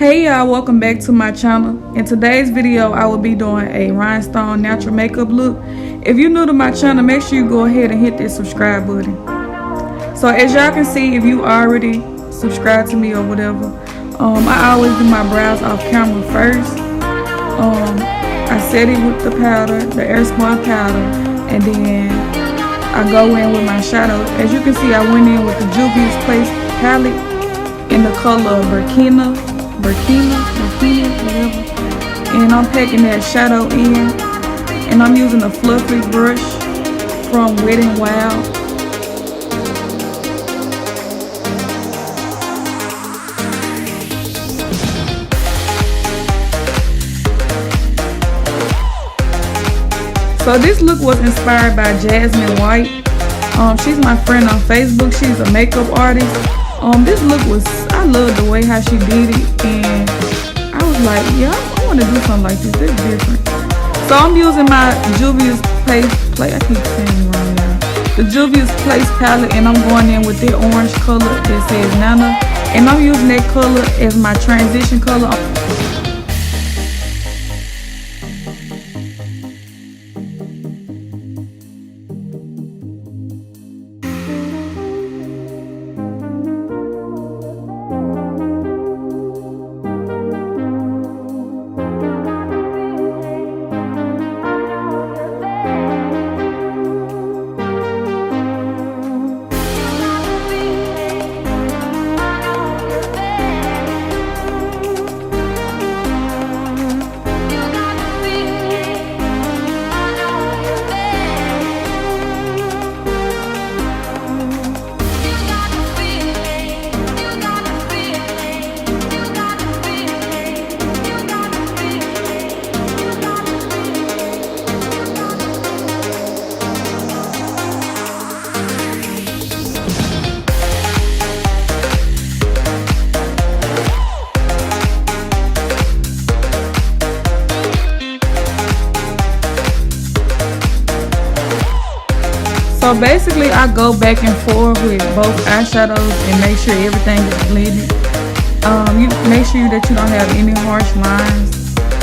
Hey y'all, welcome back to my channel. In today's video I will be doing a rhinestone natural makeup look. If you're new to my channel, make sure you go ahead and hit that subscribe button. So as y'all can see, if you already subscribed to me or whatever, I always do my brows off camera first. I set it with the powder, the AirSpun powder, and then I go in with my shadow. As you can see, I went in with the Juvia's Place palette in the color Burkina, whatever. And I'm packing that shadow in, and I'm using a fluffy brush from Wet n Wild. So this look was inspired by Jasmine White. She's my friend on Facebook. She's a makeup artist. This look was, I love the way how she did it, and I was like, yeah, I want to do something like this. It's different. So I'm using my Juvia's Place, I keep saying it wrong now. The Juvia's Place palette, and I'm going in with that orange color that says Nana, and I'm using that color as my transition color. So basically I go back and forth with both eyeshadows and make sure everything is blended. You make sure that you don't have any harsh lines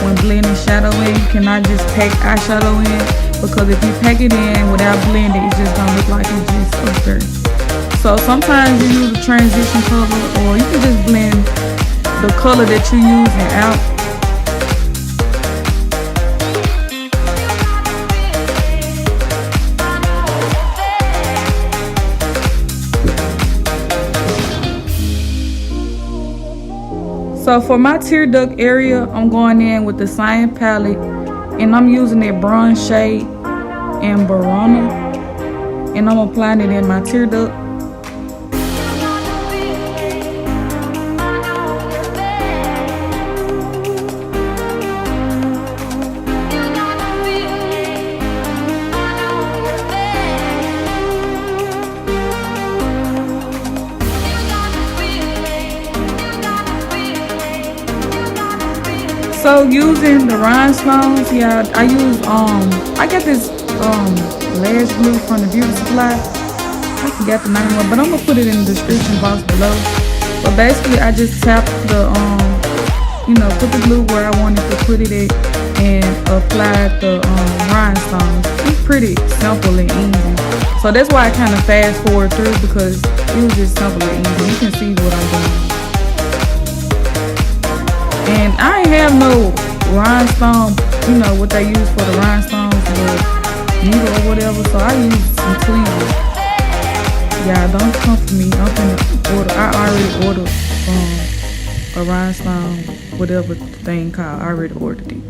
when blending shadow in. You cannot just pack eyeshadow in, because if you pack it in without blending, it's just gonna look like it's just up there. So sometimes you use a transition color, or you can just blend the color that you're using out. So for my tear duct area, I'm going in with the Cyan palette, and I'm using that bronze shade in Barona, and I'm applying it in my tear duct. So using the rhinestones, yeah, I use I got this lash glue from the beauty supply. I forgot the name of it, but I'm gonna put it in the description box below. But basically I just tap the put the glue where I wanted to put it at, and apply the rhinestones. It's pretty simple and easy. So that's why I kind of fast forward through, because it was just simple and easy. You can see what I'm doing. And I ain't have no rhinestone, what they use for the rhinestones, the needle or whatever, so I use some tweezers. Yeah, don't come for me. I'm gonna order. I already ordered a rhinestone, whatever the thing called. I already ordered it.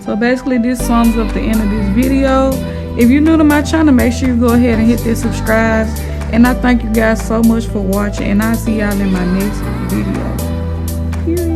So basically this sums up the end of this video. If you're new to my channel, make sure you go ahead and hit that subscribe. And I thank you guys so much for watching, and I'll see y'all in my next video. Period.